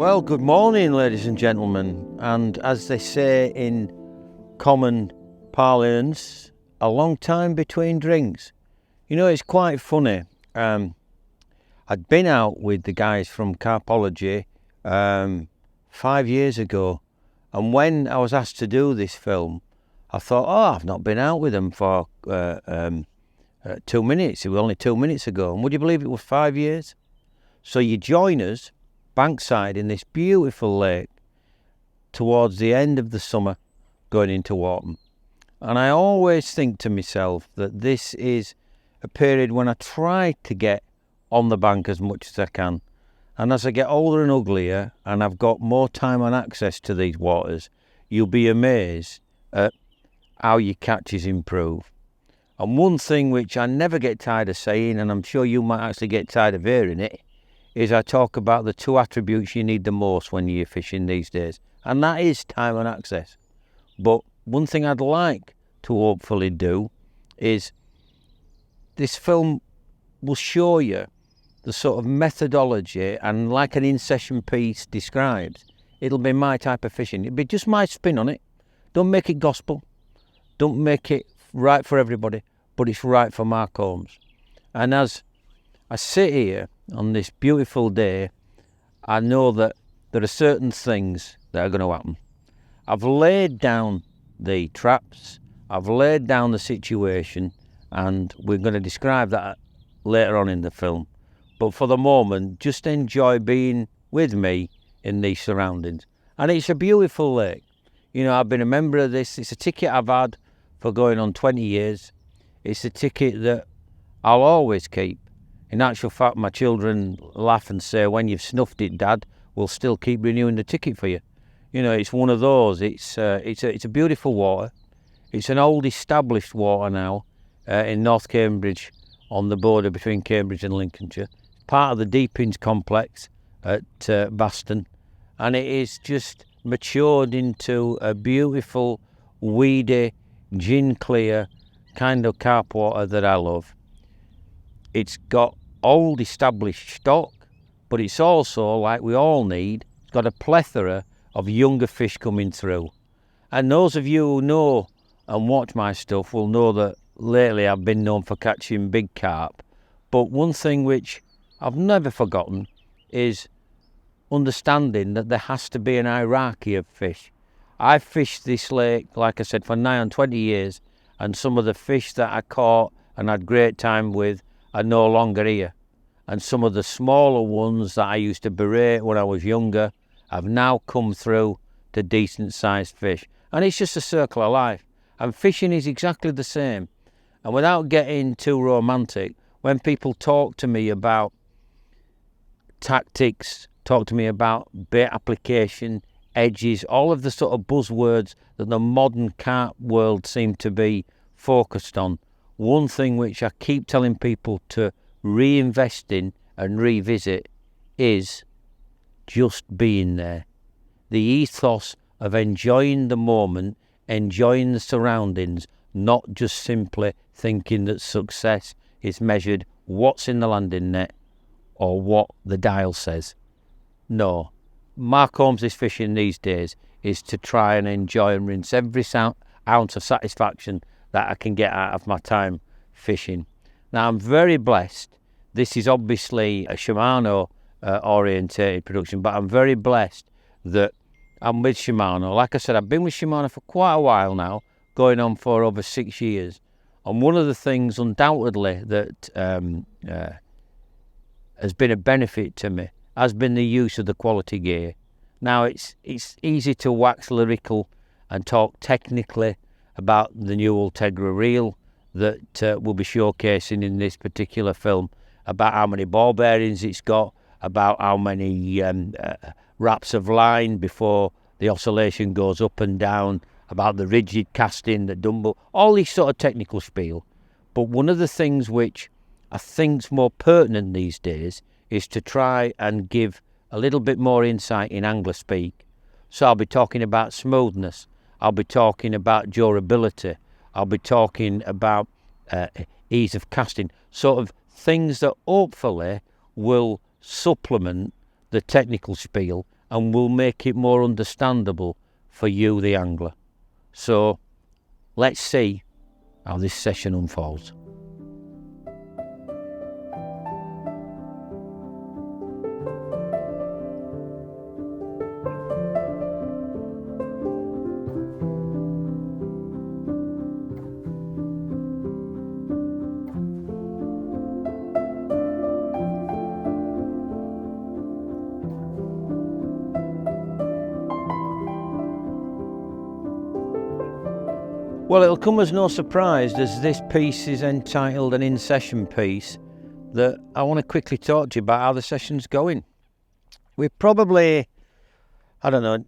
Well, good morning, ladies and gentlemen, and as they say in common parlance, a long time between drinks. You know, it's quite funny. I'd been out with the guys from 𝗃𝗶𝗺𝗵𝗿 5 years ago, and when I was asked to do this film, I thought, I've not been out with them for 2 minutes. It was only 2 minutes ago, and would you believe it was 5 years? So you join us bankside in this beautiful lake towards the end of the summer going into autumn, and I always think to myself that this is a period when I try to get on the bank as much as I can, and as I get older and uglier and I've got more time and access to these waters, you'll be amazed at how your catches improve. And one thing which I never get tired of saying, and I'm sure you might actually get tired of hearing it, is I talk about the 2 attributes you need the most when you're fishing these days, and that is time and access. But one thing I'd like to hopefully do is this film will show you the sort of methodology, and like an in-session piece describes, it'll be my type of fishing. It'll be just my spin on it. Don't make it gospel. Don't make it right for everybody, but it's right for Mark Holmes. And as I sit here on this beautiful day, I know that there are certain things that are going to happen. I've laid down the traps, I've laid down the situation, and we're going to describe that later on in the film. But for the moment, just enjoy being with me in these surroundings. And it's a beautiful lake. You know, I've been a member of this. It's a ticket I've had for going on 20 years. It's a ticket that I'll always keep. In actual fact, my children laugh and say, when you've snuffed it, Dad, we'll still keep renewing the ticket for you. You know, it's one of those. It's a beautiful water. It's an old established water now in North Cambridge, on the border between Cambridge and Lincolnshire. Part of the Deepings complex at Baston. And it is just matured into a beautiful, weedy, gin clear kind of carp water that I love. It's got old established stock, but it's also, like we all need, it's got a plethora of younger fish coming through. And those of you who know and watch my stuff will know that lately I've been known for catching big carp. But one thing which I've never forgotten is understanding that there has to be an hierarchy of fish. I've fished this lake, like I said, for nigh on 20 years, and some of the fish that I caught and had great time with are no longer here. And some of the smaller ones that I used to berate when I was younger have now come through to decent sized fish. And it's just a circle of life. And fishing is exactly the same. And without getting too romantic, when people talk to me about tactics, talk to me about bait application, edges, all of the sort of buzzwords that the modern carp world seem to be focused on, one thing which I keep telling people to reinvest in and revisit is just being there. The ethos of enjoying the moment, enjoying the surroundings, not just simply thinking that success is measured what's in the landing net or what the dial says. No. Mark Holmes' fishing these days is to try and enjoy and rinse every ounce of satisfaction that I can get out of my time fishing. Now, I'm very blessed. This is obviously a Shimano orientated production, but I'm very blessed that I'm with Shimano. Like I said, I've been with Shimano for quite a while now, going on for over 6 years. And one of the things undoubtedly that has been a benefit to me has been the use of the quality gear. Now, it's easy to wax lyrical and talk technically about the new 𝗃𝗏𝗃 reel that we'll be showcasing in this particular film, about how many ball bearings it's got, about how many wraps of line before the oscillation goes up and down, about the rigid casting, the dumbbell, all these sort of technical spiel. But one of the things which I think's more pertinent these days is to try and give a little bit more insight in angler speak. So I'll be talking about smoothness, I'll be talking about durability, I'll be talking about ease of casting, sort of things that hopefully will supplement the technical spiel and will make it more understandable for you, the angler. So let's see how this session unfolds. Well, it'll come as no surprise, as this piece is entitled an in-session piece, that I want to quickly talk to you about how the session's going. We're probably, I don't know,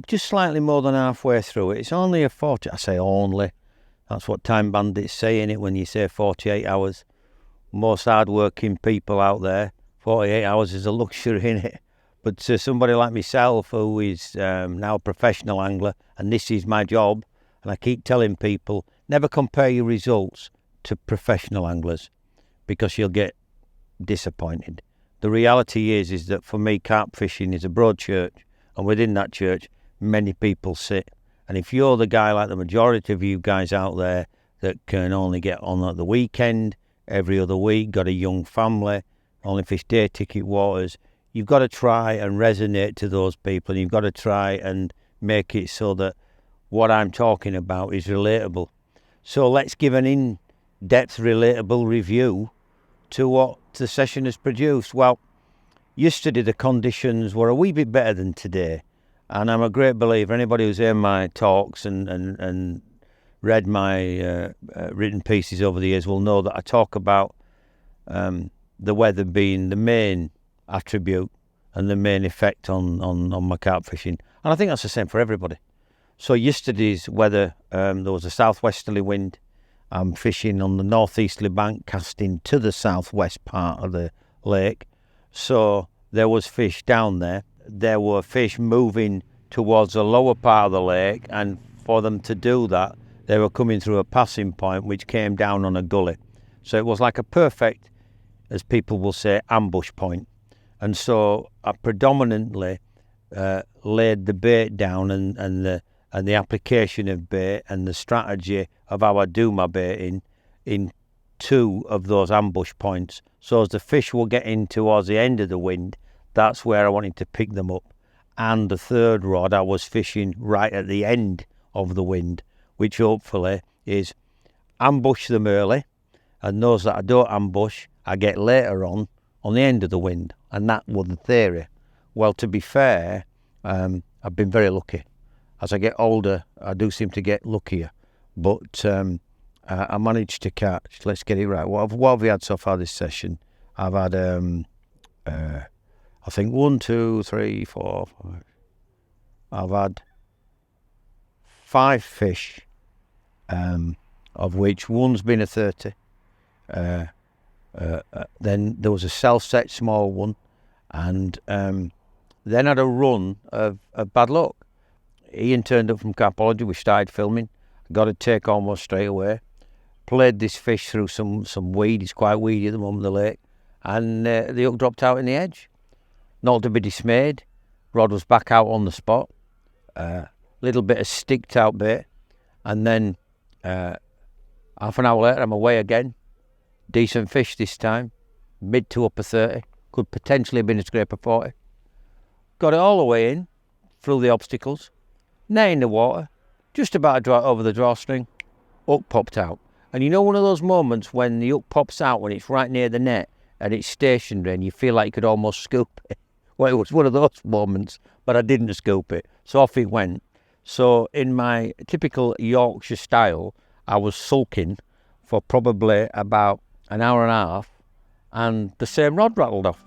just slightly more than halfway through it. It's only a 40, I say only, that's what time bandits say in it when you say 48 hours. Most hard-working people out there, 48 hours is a luxury in it. But to somebody like myself, who is now a professional angler, and this is my job, and I keep telling people, never compare your results to professional anglers, because you'll get disappointed. The reality is that for me, carp fishing is a broad church, and within that church, many people sit. And if you're the guy like the majority of you guys out there that can only get on at the weekend, every other week, got a young family, only fish day ticket waters, you've got to try and resonate to those people, and you've got to try and make it so that what I'm talking about is relatable. So let's give an in-depth, relatable review to what the session has produced. Well, yesterday the conditions were a wee bit better than today, and I'm a great believer. Anybody who's heard my talks and read my written pieces over the years will know that I talk about the weather being the main attribute and the main effect on my carp fishing. And I think that's the same for everybody. So yesterday's weather, there was a southwesterly wind. I'm fishing on the northeasterly bank, casting to the southwest part of the lake. So there was fish down there. There were fish moving towards the lower part of the lake, and for them to do that, they were coming through a passing point which came down on a gully. So it was like a perfect, as people will say, ambush point. And so I predominantly laid the bait down and the application of bait and the strategy of how I do my baiting in two of those ambush points. So as the fish were getting towards the end of the wind, that's where I wanted to pick them up. And the third rod, I was fishing right at the end of the wind, which hopefully is ambush them early, and those that I don't ambush, I get later on the end of the wind. And that was the theory. Well, to be fair, I've been very lucky. As I get older, I do seem to get luckier. But I managed to catch, let's get it right. What have we had so far this session? I've had, I think 1, 2, 3, 4, 5. I've had 5 fish, of which one's been a 30. Then there was a self-set small one, and then had a run of bad luck. Ian turned up from 𝗃𝗶𝗺𝗏. We started filming. Got a take almost straight away. Played this fish through some weed. It's quite weedy at the moment, the lake. And the hook dropped out in the edge. Not to be dismayed. Rod was back out on the spot. Little bit of sticked out bait. And then half an hour later, I'm away again. Decent fish this time. Mid to upper 30. Could potentially have been a 𝗃𝗶𝗺𝗏𝗏. Got it all the way in. Through the obstacles. Net in the water. Just about to draw it over the drawstring. Hook popped out. And you know one of those moments when the hook pops out when it's right near the net and it's stationary and you feel like you could almost scoop it? Well, it was one of those moments, but I didn't scoop it. So off it went. So in my typical Yorkshire style, I was sulking for probably about an hour and a half, and the same rod rattled off.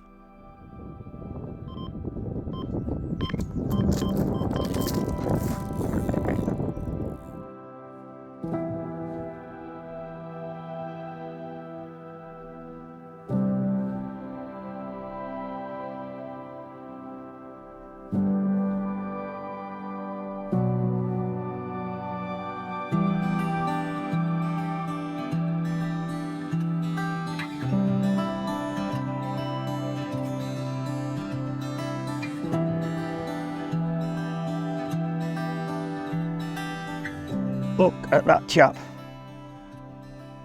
Look at that chap.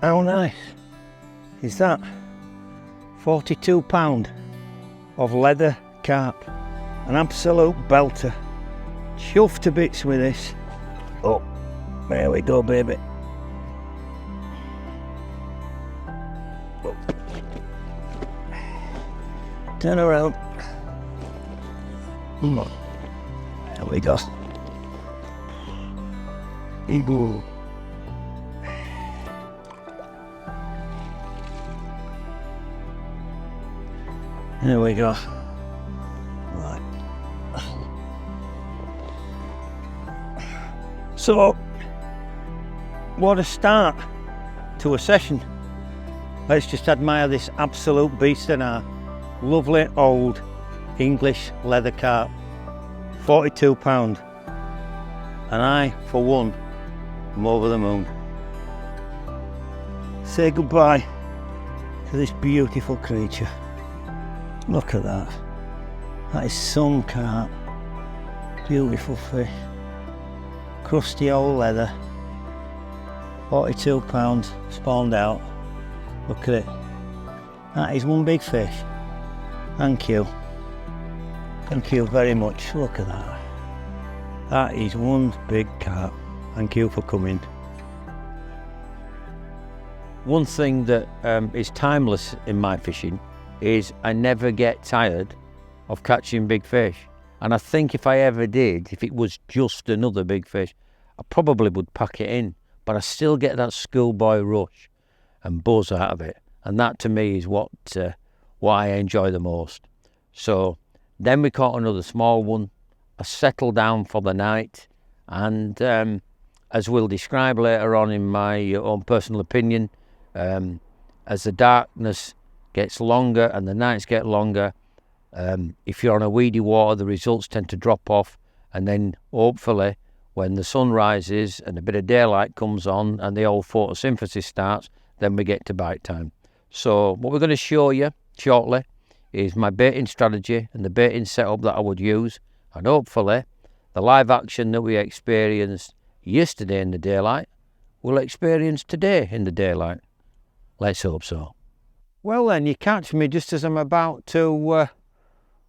How nice is that? 42 pound of leather carp. An absolute belter. Chuffed to bits with this. Oh, there we go, baby. Oh. Turn around. There we go. Eagle. There we go. Right. So, what a start to a session. Let's just admire this absolute beast in our lovely old English leather carp. 42 pound. And I, for one, am over the moon. Say goodbye to this beautiful creature. Look at that. That is some carp. Beautiful fish. Crusty old leather. 42 pounds spawned out. Look at it. That is one big fish. Thank you. Thank you very much. Look at that. That is one big carp. Thank you for coming. One thing that is timeless in my fishing is I never get tired of catching big fish. And I think if I ever did, if it was just another big fish, I probably would pack it in. But I still get that schoolboy rush and buzz out of it. And that to me is what I enjoy the most. So then we caught another small one. I settled down for the night. And as we'll describe later on in my own personal opinion, as the darkness gets longer and the nights get longer, if you're on a weedy water, the results tend to drop off, and then hopefully when the sun rises and a bit of daylight comes on and the old photosynthesis starts, then we get to bite time. So what we're going to show you shortly is my baiting strategy and the baiting setup that I would use, and hopefully the live action that we experienced yesterday in the daylight we'll experience today in the daylight. Let's hope so. Well then, you catch me just as I'm about to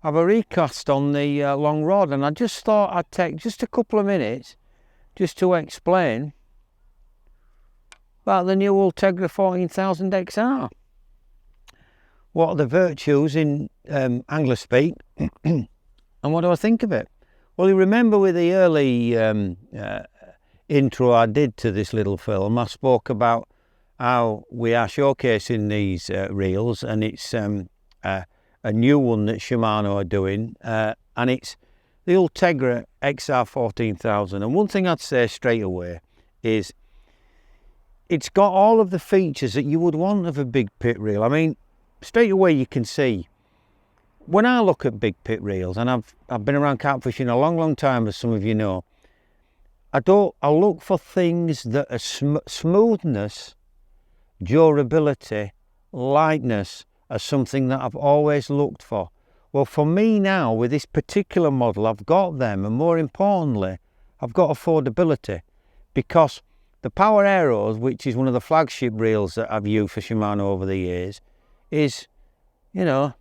have a recast on the long rod, and I just thought I'd take just a couple of minutes just to explain about the new 𝗲𝗥𝗍 14,000 XR. What are the virtues in angler speak and what do I think of it? Well, you remember with the early intro I did to this little film, I spoke about how we are showcasing these reels, and it's a new one that Shimano are doing, and it's the 𝗲𝗥𝗍 XR 14,000. And one thing I'd say straight away is it's got all of the features that you would want of a big pit reel. I mean, straight away you can see, when I look at big pit reels, and I've been around carp fishing a long time, as some of you know, I look for things that are smoothness, durability, lightness are something that I've always looked for. Well, for me now, with this particular model, I've got them, and more importantly, I've got affordability, because the Power Aeros, which is one of the flagship reels that I've used for Shimano over the years, is, you know,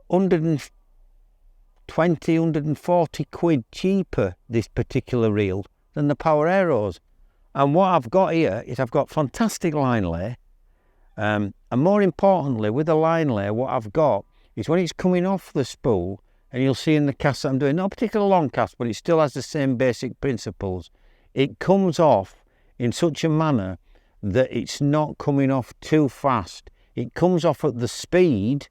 120, 140 quid cheaper, this particular reel, than the Power Aeros. And what I've got here is I've got fantastic line lay, and more importantly, with the line lay, what I've got is when it's coming off the spool, and you'll see in the cast that I'm doing, not a particular long cast, but it still has the same basic principles, it comes off in such a manner that it's not coming off too fast. It comes off at the speed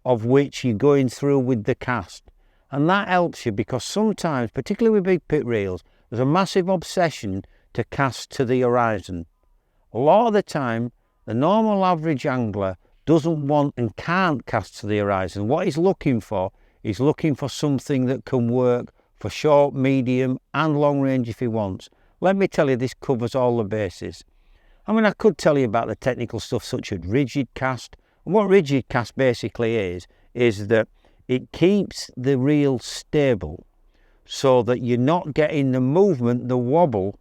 of which you're going through with the cast. And that helps you, because sometimes, particularly with big pit reels, there's a massive obsession to cast to the horizon. A lot of the time, the normal average angler doesn't want and can't cast to the horizon. What he's looking for is looking for something that can work for short, medium and long range if he wants. Let me tell you, this covers all the bases. I mean, I could tell you about the technical stuff such as rigid cast. And what rigid cast basically is that it keeps the reel stable so that you're not getting the movement, the wobble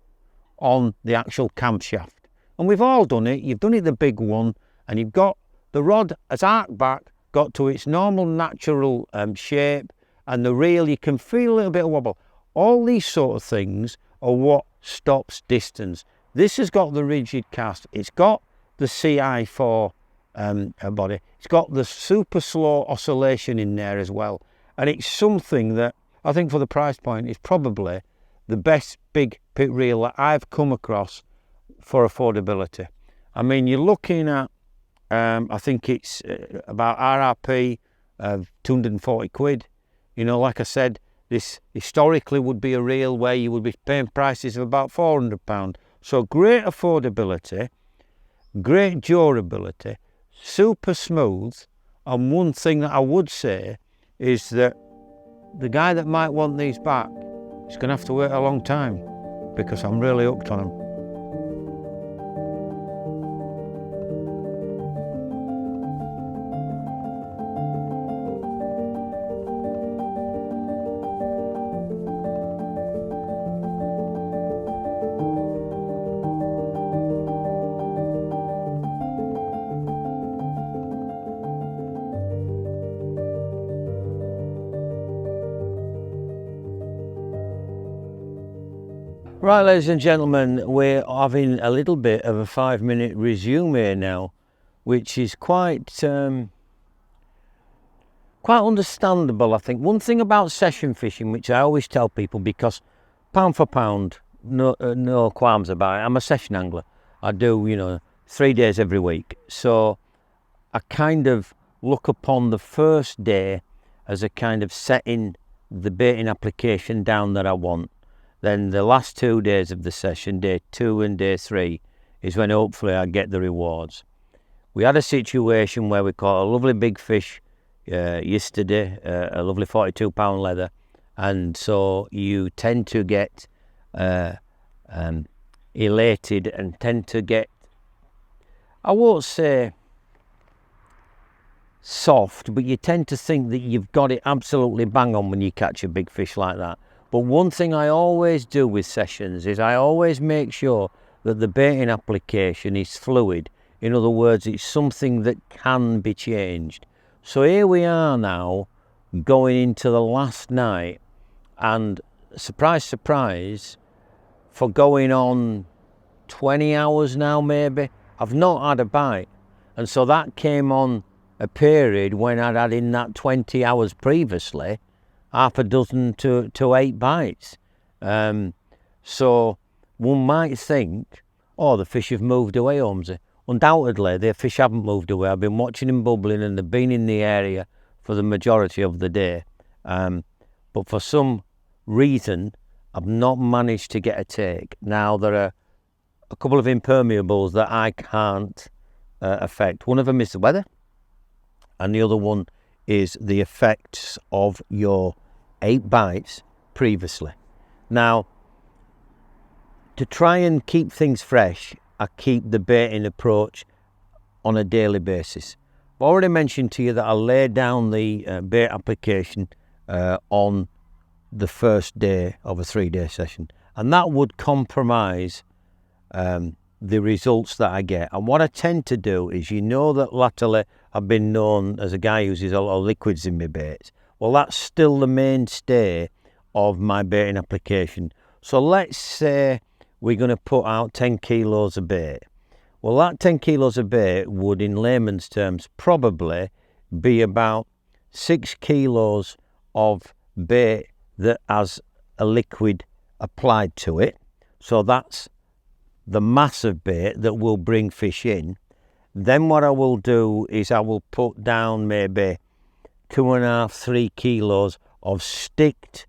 on the actual camshaft. And we've all done it. You've done it the big one, and you've got the rod as arc back, got to its normal natural shape, and the reel, you can feel a little bit of wobble. All these sort of things are what stops distance. This has got the rigid cast. It's got the 𝗖𝗔𝗶𝗺𝗏 body. It's got the super slow oscillation in there as well. And it's something that I think for the price point is probably the best big pit reel that I've come across for affordability. I mean, you're looking at, I think it's about RRP of £240. You know, like I said, this historically would be a reel where you would be paying prices of about £400. So great affordability, great durability, super smooth. And one thing that I would say is that the guy that might want these back is going to have to wait a long time, because I'm really hooked on them. Right, ladies and gentlemen, we're having a little bit of a 5-minute resume now, which is quite understandable, I think. One thing about session fishing, which I always tell people, because pound for pound, no qualms about it. I'm a session angler. I do, 3 days every week. So I kind of look upon the first day as a kind of setting the baiting application down that I want. Then the last 2 days of the session, day 2 and day 3, is when hopefully I get the rewards. We had a situation where we caught a lovely big fish yesterday, a lovely 42-pound leather, and so you tend to get elated and tend to get, I won't say soft, but you tend to think that you've got it absolutely bang on when you catch a big fish like that. But one thing I always do with sessions is I always make sure that the baiting application is fluid. In other words, it's something that can be changed. So here we are now, going into the last night, and surprise, surprise, for going on 20 hours now maybe, I've not had a bite. And so that came on a period when I'd had in that 20 hours previously, half a dozen to 8 bites. So one might think, oh, the fish have moved away, Holmesy. Undoubtedly, the fish haven't moved away. I've been watching them bubbling, and they've been in the area for the majority of the day. But for some reason, I've not managed to get a take. Now, there are a couple of impermeables that I can't affect. One of them is the weather, and the other one is the effects of your 8 bites previously. Now, to try and keep things fresh, I keep the baiting approach on a daily basis. I've already mentioned to you that I lay down the bait application on the first day of a 3-day session, and that would compromise the results that I get. And what I tend to do is, that latterly I've been known as a guy who uses a lot of liquids in my baits. Well, that's still the mainstay of my baiting application. So let's say we're going to put out 10 kilos of bait. Well, that 10 kilos of bait would, in layman's terms, probably be about 6 kilos of bait that has a liquid applied to it. So that's the mass of bait that will bring fish in. Then what I will do is I will put down maybe 2.5–3 kilos of sticked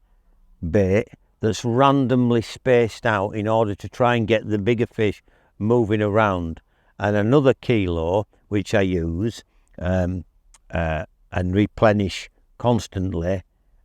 bait that's randomly spaced out in order to try and get the bigger fish moving around, and another kilo which I use and replenish constantly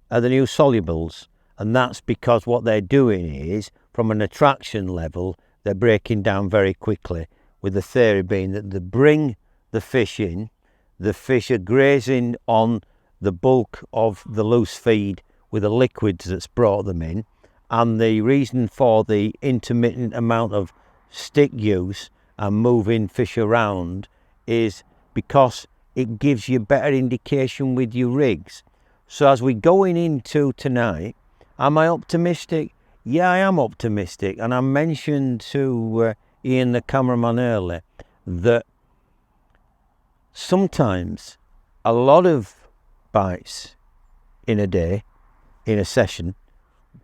are the new solubles. And that's because what they're doing is, from an attraction level, they're breaking down very quickly, with the theory being that they bring the fish in, the fish are grazing on the bulk of the loose feed with the liquids that's brought them in, And the reason for the intermittent amount of stick use and moving fish around is because it gives you better indication with your rigs. So as we're going into tonight, am I optimistic? Yeah, I am optimistic. And I mentioned to Ian the cameraman earlier that sometimes a lot of bites in a day, in a session,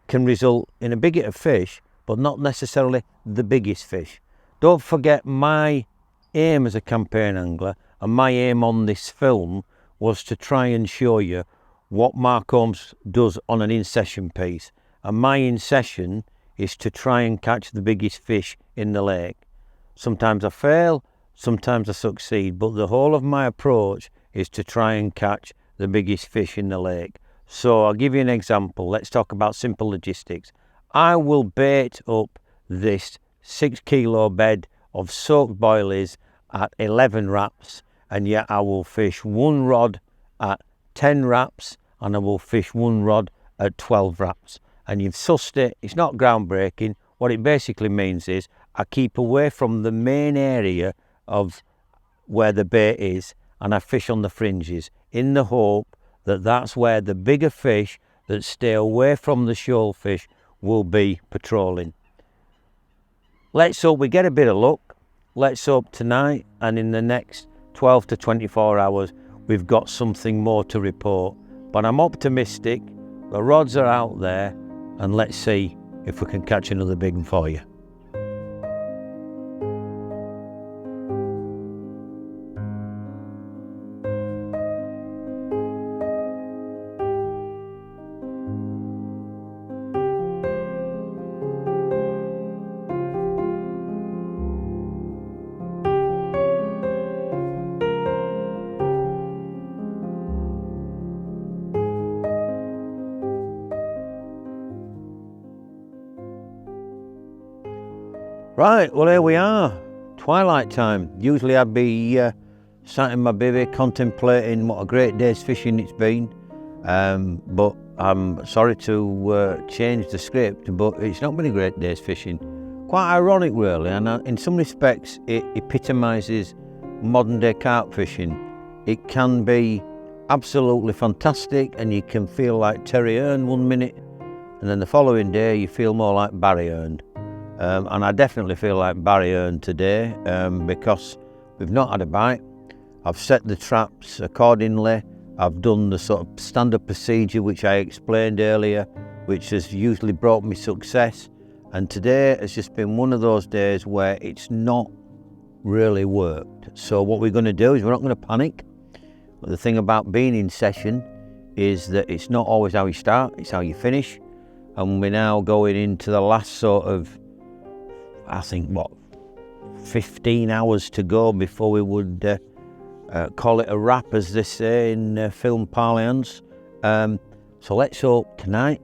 can result in a big hit of fish, but not necessarily the biggest fish. Don't forget, my aim as a campaign angler and my aim on this film was to try and show you what Mark Holmes does on an in-session piece. And my in-session is to try and catch the biggest fish in the lake. Sometimes I fail, sometimes I succeed, but the whole of my approach is to try and catch the biggest fish in the lake. So I'll give you an example. Let's talk about simple logistics. I will bait up this 6 kilo bed of soaked boilies at 11 wraps, and yet I will fish one rod at 10 wraps and I will fish one rod at 12 wraps. And you've sussed it. It's not groundbreaking. What it basically means is I keep away from the main area of where the bait is and I fish on the fringes in the hope that that's where the bigger fish that stay away from the shoal fish will be patrolling. Let's hope we get a bit of luck. Let's hope tonight and in the next 12 to 24 hours we've got something more to report. But I'm optimistic. The rods are out there, and let's see if we can catch another big one for you. Right, well here we are, twilight time. Usually I'd be sat in my bivvy contemplating what a great day's fishing it's been, but I'm sorry to change the script, but it's not been a great day's fishing. Quite ironic really, and in some respects it epitomises modern day carp fishing. It can be absolutely fantastic and you can feel like 𝗃𝗃 one minute, and then the following day you feel more like 𝗃𝗃𝗃. And I definitely feel like 𝗃𝗃𝗃 today because we've not had a bite. I've set the traps accordingly. I've done the sort of standard procedure which I explained earlier, which has usually brought me success. And today has just been one of those days where it's not really worked. So what we're going to do is we're not going to panic. But the thing about being in session is that it's not always how you start, it's how you finish. And we're now going into the last sort of, I think, 15 hours to go before we would call it a wrap, as they say in film parlance. So let's hope tonight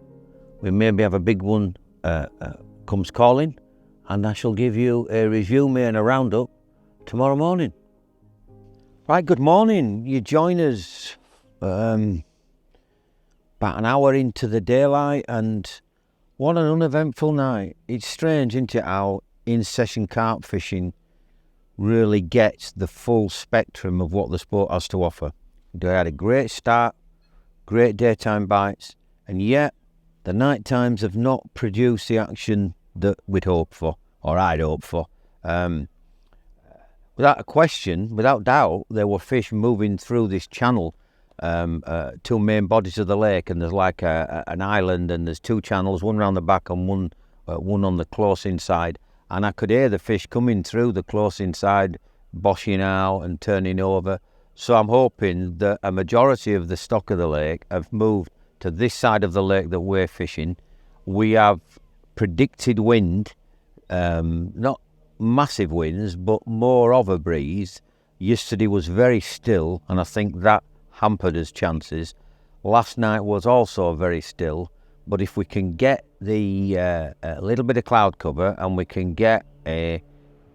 we maybe have a big one comes calling, and I shall give you a resume and a roundup tomorrow morning. Right, good morning. You join us about an hour into the daylight, and what an uneventful night. It's strange, isn't it, how in-session carp fishing really gets the full spectrum of what the sport has to offer. They had a great start, great daytime bites, and yet the night times have not produced the action that we'd hoped for, or I'd hoped for. Without a question, without doubt, there were fish moving through this channel, two main bodies of the lake, and there's like an island, and there's two channels, one round the back and one on the close inside. And I could hear the fish coming through the close inside, boshing out and turning over. So I'm hoping that a majority of the stock of the lake have moved to this side of the lake that we're fishing. We have predicted wind, not massive winds, but more of a breeze. Yesterday was very still, and I think that hampered his chances. Last night was also very still. But if we can get the a little bit of cloud cover and we can get a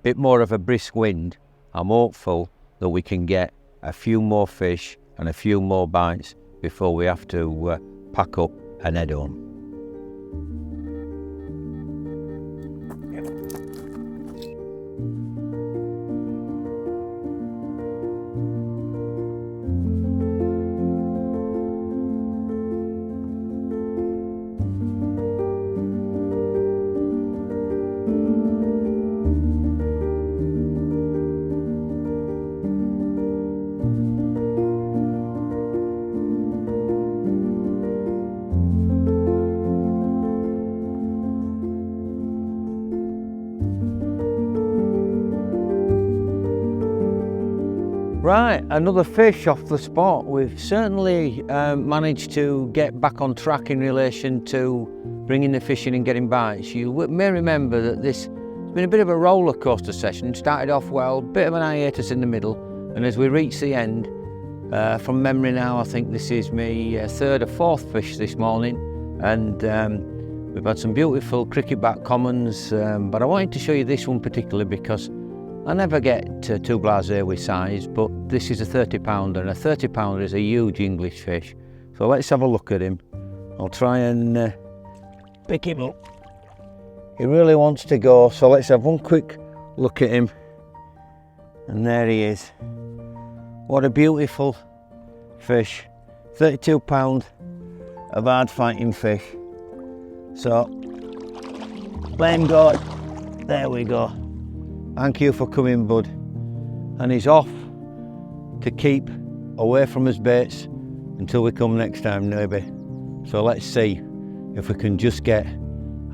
bit more of a brisk wind, I'm hopeful that we can get a few more fish and a few more bites before we have to pack up and head home. Right, another fish off the spot. We've certainly managed to get back on track in relation to bringing the fish in and getting bites. You may remember that this has been a bit of a roller coaster session. Started off well, bit of an hiatus in the middle, and as we reach the end, from memory now, I think this is my third or fourth fish this morning, and we've had some beautiful 𝗃𝗶𝗵𝗿𝗍𝗄𝗏, but I wanted to show you this one particularly because I never get 𝗃𝗶𝗱𝗏𝗍 with size, but this is a 30-pounder, and a 30-pounder is a huge English fish. So let's have a look at him. I'll try and pick him up. He really wants to go, so let's have one quick look at him. And there he is. What a beautiful fish. 32 pound of hard fighting fish. So let him go. There we go. Thank you for coming, bud. And he's off to keep away from his baits until we come next time, maybe. So let's see if we can just get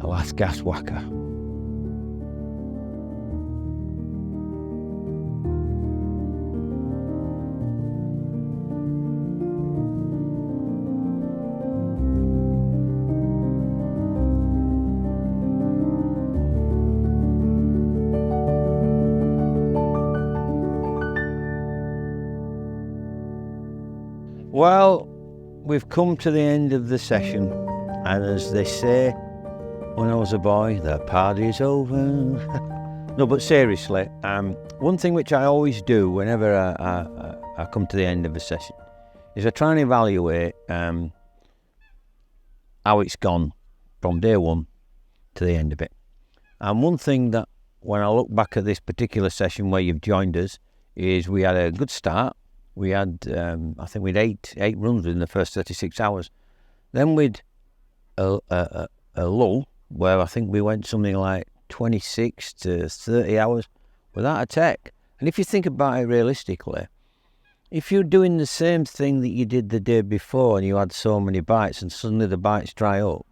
a last gas whacker. Well, we've come to the end of the session, and as they say, when I was a boy, the party's over. No, but seriously, one thing which I always do whenever I come to the end of a session is I try and evaluate how it's gone from day one to the end of it. And one thing that, when I look back at this particular session where you've joined us, is we had a good start. We had, I think we had eight runs in the first 36 hours. Then we'd a lull where I think we went something like 26 to 30 hours without a tech. And if you think about it realistically, if you're doing the same thing that you did the day before and you had so many bites and suddenly the bites dry up,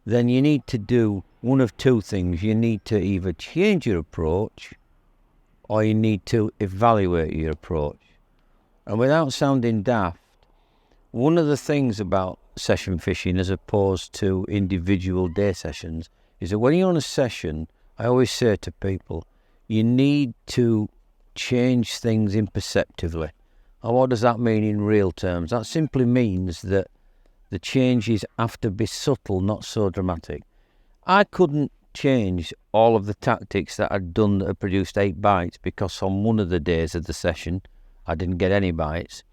then you need to do one of two things. You need to either change your approach or you need to evaluate your approach. And without sounding daft, one of the things about session fishing as opposed to individual day sessions is that when you're on a session, I always say to people, you need to change things imperceptibly. And what does that mean in real terms? That simply means that the changes have to be subtle, not so dramatic. I couldn't change all of the tactics that I'd done that had produced 8 bites because on one of the days of the session, I didn't get any bites.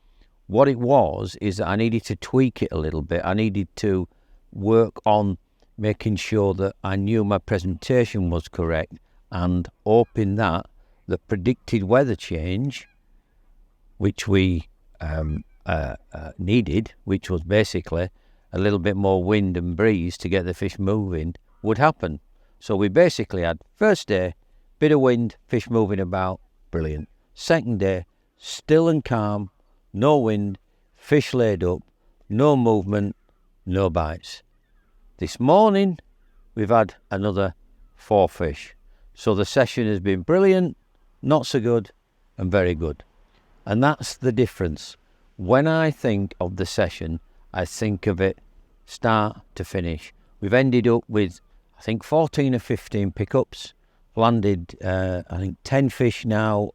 What it was is that I needed to tweak it a little bit. I needed to work on making sure that I knew my presentation was correct and hoping that the predicted weather change, which we needed, which was basically a little bit more wind and breeze to get the fish moving, would happen. So we basically had first day, bit of wind, fish moving about, brilliant. Second day, still and calm, no wind, fish laid up, no movement, no bites. This morning, we've had another 4 fish. So the session has been brilliant, not so good, and very good. And that's the difference. When I think of the session, I think of it start to finish. We've ended up with, I think, 14 or 15 pickups, landed, I think, 10 fish now.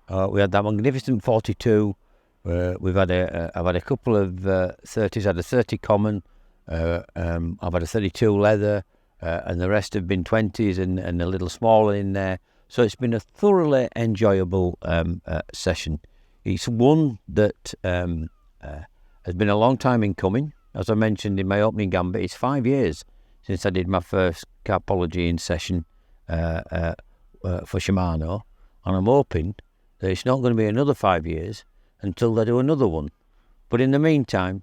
We had that magnificent 42. I've had a couple of 30s. I had a 30 common. I've had a 32 leather, and the rest have been 20s and a little smaller in there. So it's been a thoroughly enjoyable session. It's one that has been a long time in coming. As I mentioned in my opening gambit, it's 5 years since I did my first carpology in session for Shimano, and I'm hoping that it's not going to be another 5 years until they do another one. But in the meantime,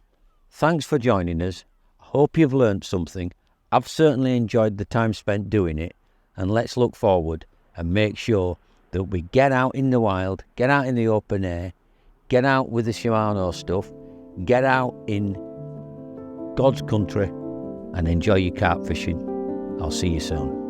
thanks for joining us. I hope you've learned something. I've certainly enjoyed the time spent doing it, and let's look forward and make sure that we get out in the wild, get out in the open air, get out with the Shimano stuff, get out in God's country and enjoy your carp fishing. I'll see you soon.